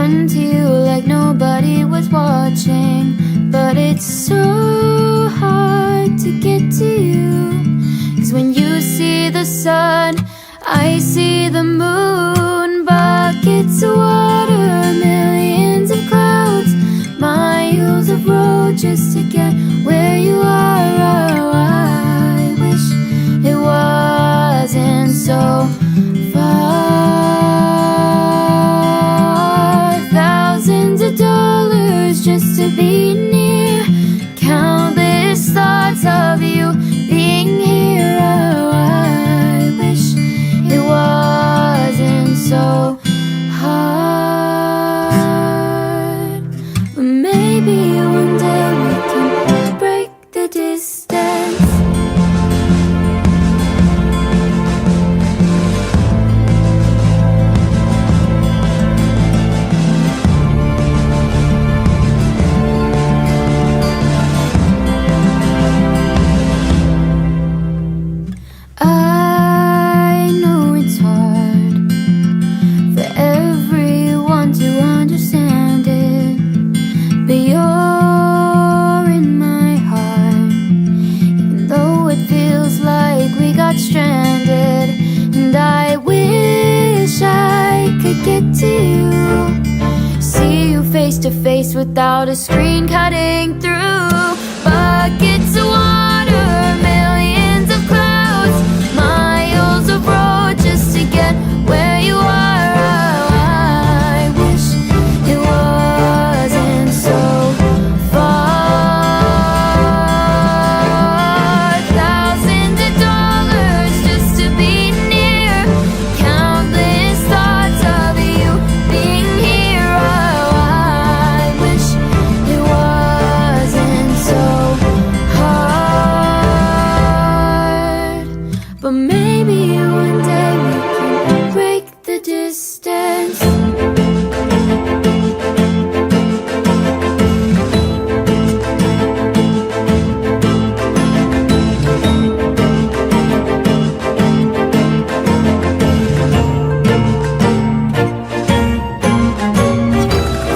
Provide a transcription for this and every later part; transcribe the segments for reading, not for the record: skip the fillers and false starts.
run to you like nobody was watching, but it's so hard to get to you. 'Cause when you see the sun, I see the moon. Buckets of water, millions of clouds, miles of road just to get where you are. Oh, I wish it wasn't so far. Thousands of dollars just to be near. Countless thoughts of you being here. Oh, I wish it wasn't so hard. But maybe one day we can break the distance. I know it's hard for everyone to understand it, but you're in my heart, even though it feels like we got stranded. And I wish I could get to you, see you face to face without a screen cutting through. Buckets of water, millions of clouds, miles of road just to get where you are. Oh, I wish it wasn't so far. Thousands of dollars just to be near. Countless thoughts of you being here. Oh, I wish it wasn't so hard. But maybe one day we can break the distance.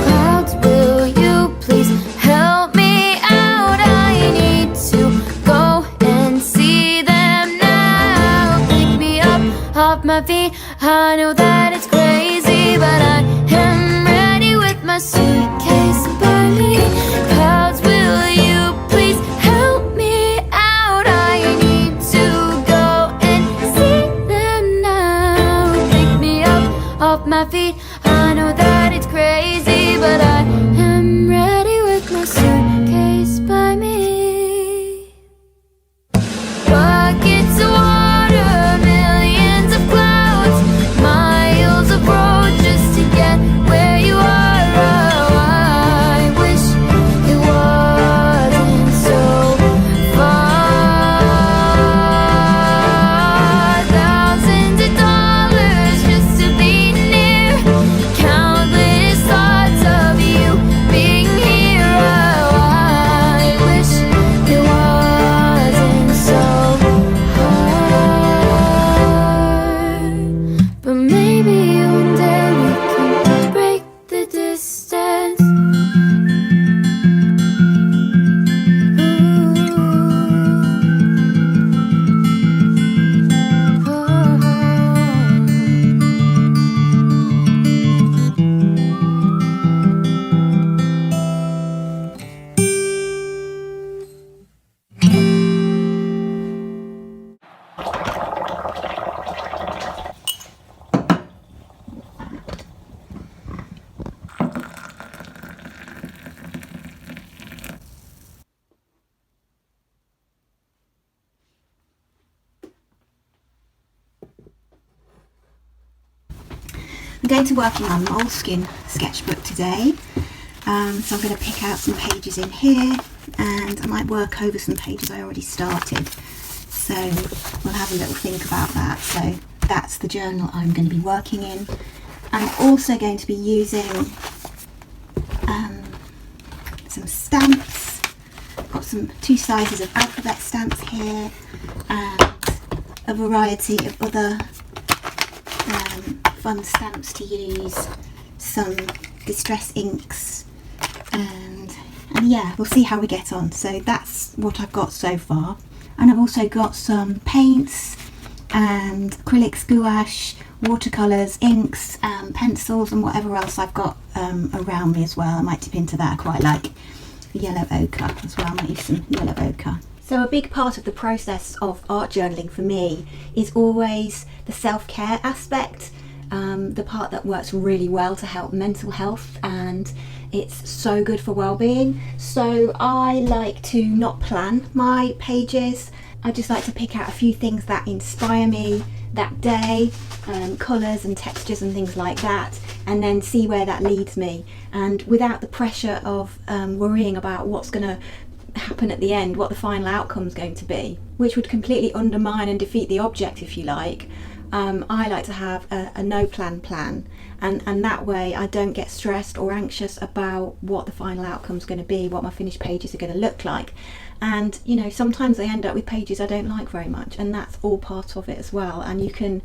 Clouds, will you please help me out? I need to go and see them now. Pick me up off my feet. I know that it's crazy, but I am ready with my suitcase by me. Clouds, will you please help me out? I need to go and see them now. Pick me up off my feet. I know that it's crazy, but I am ready with my suitcase by me. Buckets of water, millions of clouds, miles of road just to get where you are. Oh, I wish it wasn't so far. Thousands of dollars just to be near. Countless thoughts of you being here. Oh, I wish it wasn't so hard. But maybe one day we can break the distance. I'm going to work in my Moleskine sketchbook today, so I'm going to pick out some pages in here, and I might work over some pages I already started, so we'll have a little think about that. So that's the journal I'm going to be working in. I'm also going to be using some stamps. I've got two sizes of alphabet stamps here, and a variety of other fun stamps to use, some distress inks, and yeah, we'll see how we get on. So that's what I've got so far. And I've also got some paints and acrylics, gouache, watercolours, inks, pencils, and whatever else I've got around me as well. I might dip into that. I quite like the yellow ochre as well. I might use some yellow ochre. So a big part of the process of art journaling for me is always the self-care aspect, the part that works really well to help mental health, and it's so good for well-being. So I like to not plan my pages. I just like to pick out a few things that inspire me that day, colours and textures and things like that, and then see where that leads me, and without the pressure of worrying about what's going to happen at the end, what the final outcome is going to be, which would completely undermine and defeat the object, if you like. I like to have a no plan, and that way I don't get stressed or anxious about what the final outcome is going to be, what my finished pages are going to look like. And you know, sometimes I end up with pages I don't like very much, and that's all part of it as well. And you can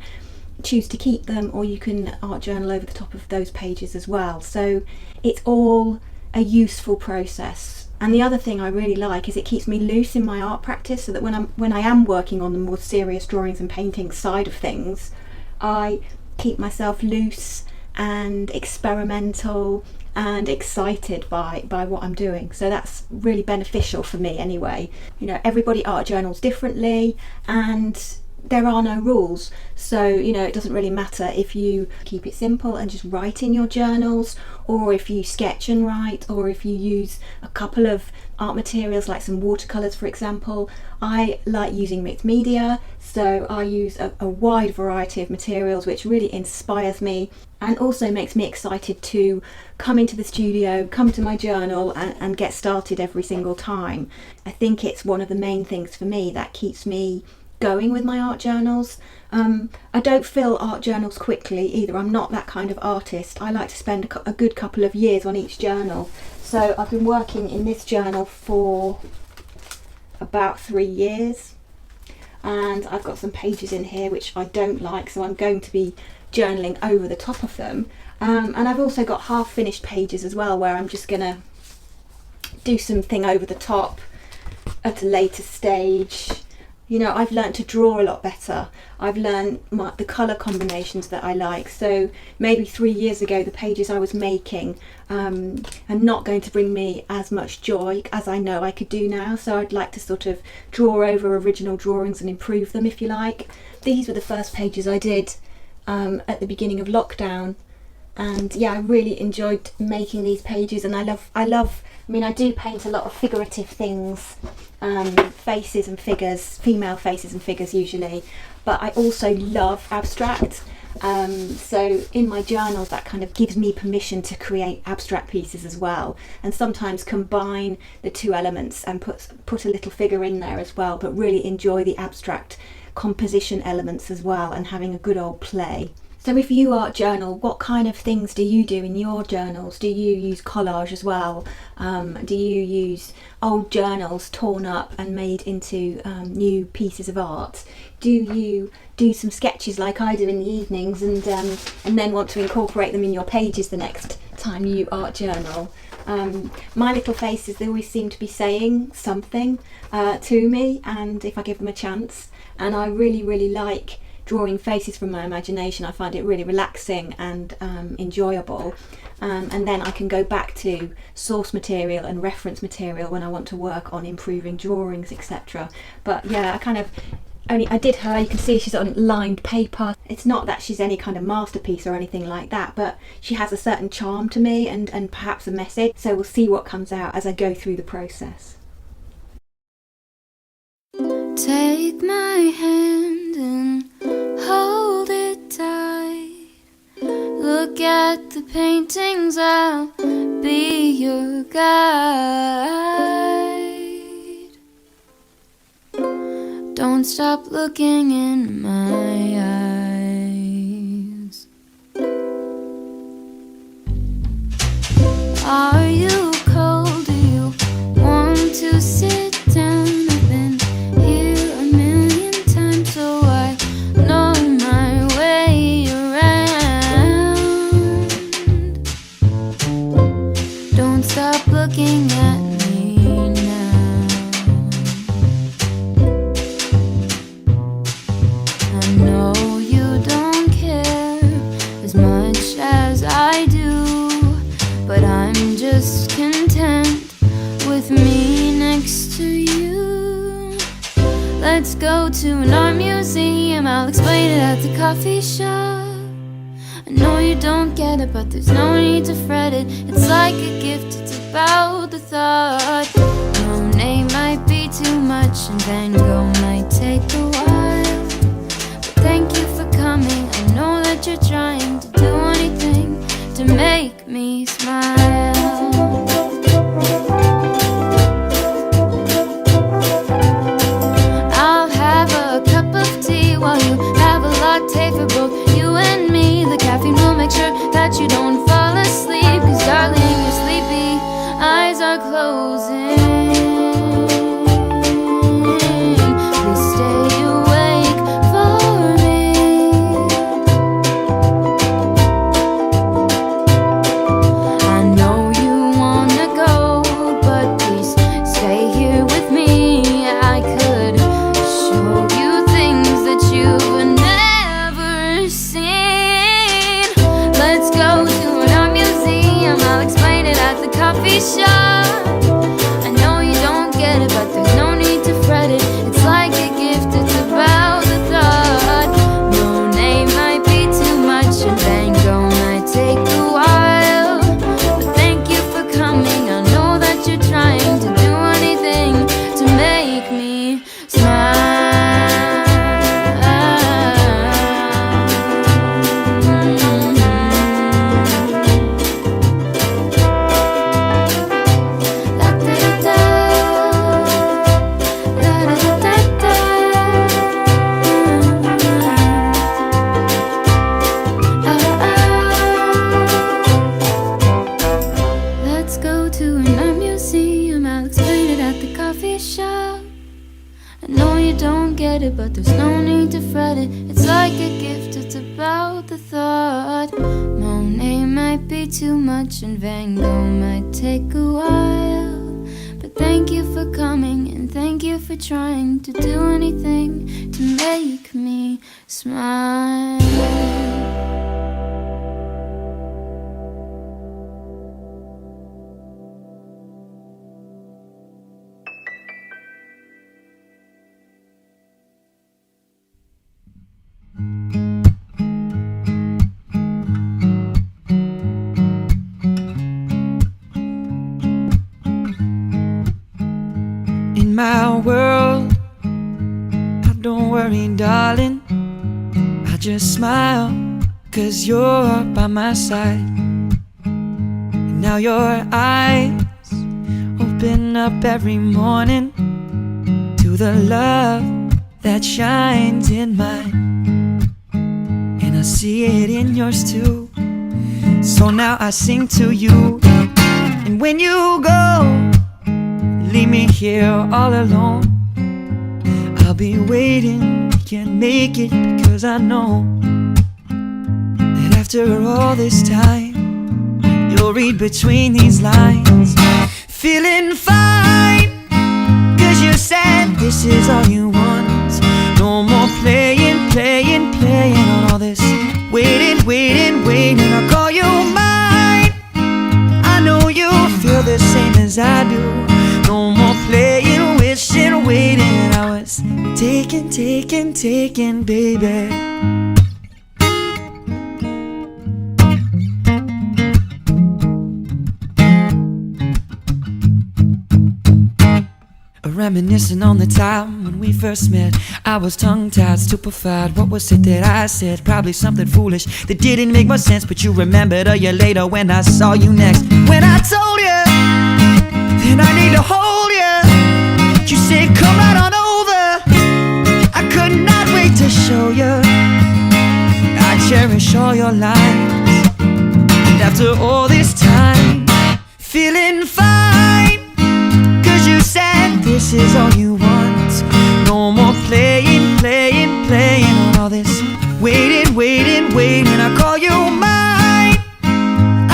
choose to keep them, or you can art journal over the top of those pages as well. So it's all a useful process. And the other thing I really like is it keeps me loose in my art practice, so that when I am working on the more serious drawings and painting side of things, I keep myself loose and experimental and excited by what I'm doing. So that's really beneficial for me anyway. You know, everybody art journals differently, and there are no rules, so you know, it doesn't really matter if you keep it simple and just write in your journals, or if you sketch and write, or if you use a couple of art materials like some watercolours, for example. I like using mixed media, so I use a wide variety of materials, which really inspires me and also makes me excited to come into the studio, come to my journal, and get started every single time. I think it's one of the main things for me that keeps me going with my art journals. I don't fill art journals quickly either. I'm not that kind of artist. I like to spend a good couple of years on each journal. So I've been working in this journal for about 3 years, and I've got some pages in here which I don't like, so I'm going to be journaling over the top of them. And I've also got half finished pages as well, where I'm just gonna do something over the top at a later stage. You know, I've learned to draw a lot better. I've learned the colour combinations that I like. So maybe 3 years ago, the pages I was making are not going to bring me as much joy as I know I could do now. So I'd like to sort of draw over original drawings and improve them, if you like. These were the first pages I did at the beginning of lockdown. And yeah, I really enjoyed making these pages, and I mean, I do paint a lot of figurative things, faces and figures, female faces and figures usually, but I also love abstract. So in my journals, that kind of gives me permission to create abstract pieces as well, and sometimes combine the two elements and put a little figure in there as well, but really enjoy the abstract composition elements as well, and having a good old play. So if you art journal, what kind of things do you do in your journals? Do you use collage as well? Do you use old journals torn up and made into new pieces of art? Do you do some sketches like I do in the evenings, and then want to incorporate them in your pages the next time you art journal? My little faces, they always seem to be saying something to me, and if I give them a chance, and I really like drawing faces from my imagination. I find it really relaxing and enjoyable, and then I can go back to source material and reference material when I want to work on improving drawings, etc. But yeah, I did her, you can see she's on lined paper. It's not that she's any kind of masterpiece or anything like that, but she has a certain charm to me, and perhaps a message. So we'll see what comes out as I go through the process. Take my hand and hold it tight. Look at the paintings, I'll be your guide. Don't stop looking in my eyes. Are you cold? Do you want to sit down? I've been here a million times, so I know my way around. looking at me now. I know you don't care as much as I do, but I'm just content with me next to you. Let's go to an art museum, I'll explain it at the coffee shop. I know you don't get it, but there's no need to fret it. It's like a gift, it's about the thought. Monet might be too much and Van Gogh might take a while, but thank you for coming. I know that you're trying to do anything to make me smile. I'll have a cup of tea while you have a latte for both you and me. The caffeine will make sure that you don't fall asleep, 'cause darling, you're sleepy, eyes are closing. Please stay awake for me. I know you wanna go, but please stay here with me. I could show you things that you've never seen. Let's go to an art museum, I'll explain it at the coffee shop. I know you don't get it, but there's no need to fret it. It's like a gift, it's about the thought. Monet might be too much and Van Gogh might take a while, but thank you for coming. I know that you're trying to do anything to make me smile. Let's go to an art museum, I'll explain it at the coffee shop. I know you don't get it, but there's no need to fret it. It's like a gift, it's about the thought. Monet might be too much and Van Gogh might take a while, but thank you for coming and thank you for trying to do anything to make me smile. In my world, I don't worry, darling. I just smile, 'cause you're by my side. And now your eyes open up every morning to the love that shines in mine, and I see it in yours too. So now I sing to you, and when you go, leave me here all alone, I'll be waiting, can't make it, because I know that after all this time, you'll read between these lines. Feeling fine, 'cause you said this is all you want. No more playing, playing, playing on all this waiting, waiting, waiting. I'll call you mine, I know you feel the same as I do. No more playing, wishing, waiting. I was taken, taken, taken, baby. Reminiscing on the time when we first met, I was tongue-tied, stupefied. What was it that I said? Probably something foolish that didn't make much sense, but you remembered a year later when I saw you next. When I told you that I need to hold you, you said come right on over. I could not wait to show you I cherish all your lines. And after all this time, feeling fine, 'cause you said this is all you want. No more playing, playing, playing on all this waiting, waiting, waiting. I call you mine,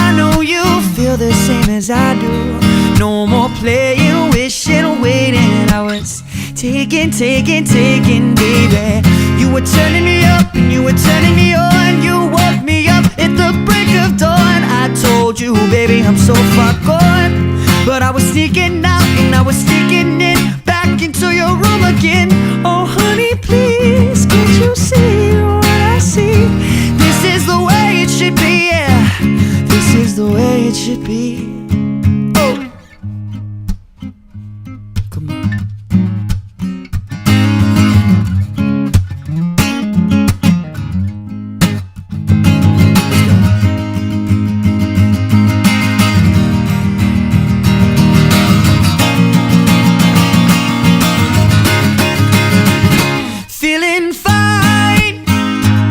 I know you feel the same as I do. No more playing, wishing, waiting. I was taking, baby. You were turning me up and you were turning me on. You woke me up at the break of dawn. I told you, baby, I'm so far gone, but I was sneaking out and I was sneaking in, back into your room again. Oh honey, please, can't you see what I see? This is the way it should be, yeah. This is the way it should be. Oh, come on. Feeling fine,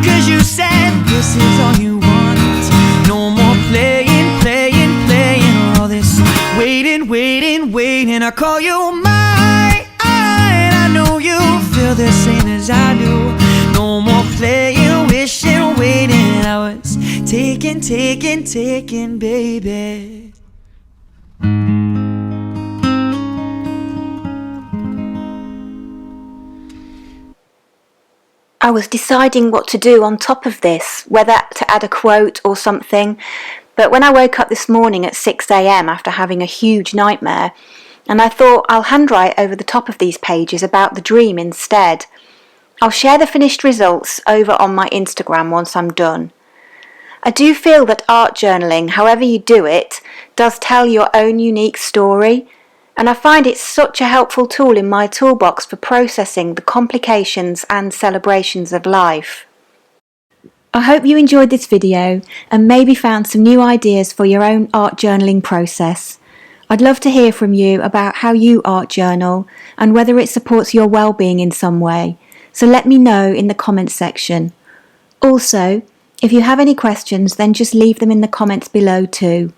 'cause you said this is all you want. No more playing, all this waiting. I call you mine. I know you feel the same as I do. No more playing, wishing, waiting. I was taking, baby. I was deciding what to do on top of this, whether to add a quote or something, but when I woke up this morning at 6 a.m. after having a huge nightmare, and I thought I'll handwrite over the top of these pages about the dream instead. I'll share the finished results over on my Instagram once I'm done. I do feel that art journaling, however you do it, does tell your own unique story, and I find it such a helpful tool in my toolbox for processing the complications and celebrations of life. I hope you enjoyed this video and maybe found some new ideas for your own art journaling process. I'd love to hear from you about how you art journal and whether it supports your well-being in some way, so let me know in the comments section. Also, if you have any questions, then just leave them in the comments below too.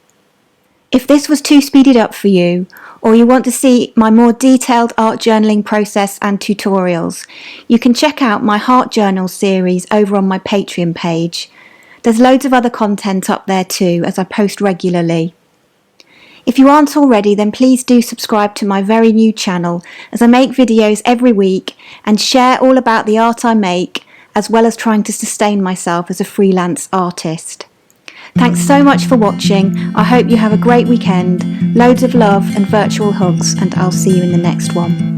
If this was too speeded up for you, or you want to see my more detailed art journaling process and tutorials, you can check out my Heart Journal series over on my Patreon page. There's loads of other content up there too, as I post regularly. If you aren't already, then please do subscribe to my very new channel, as I make videos every week and share all about the art I make, as well as trying to sustain myself as a freelance artist. Thanks so much for watching. I hope you have a great weekend. Loads of love and virtual hugs, and I'll see you in the next one.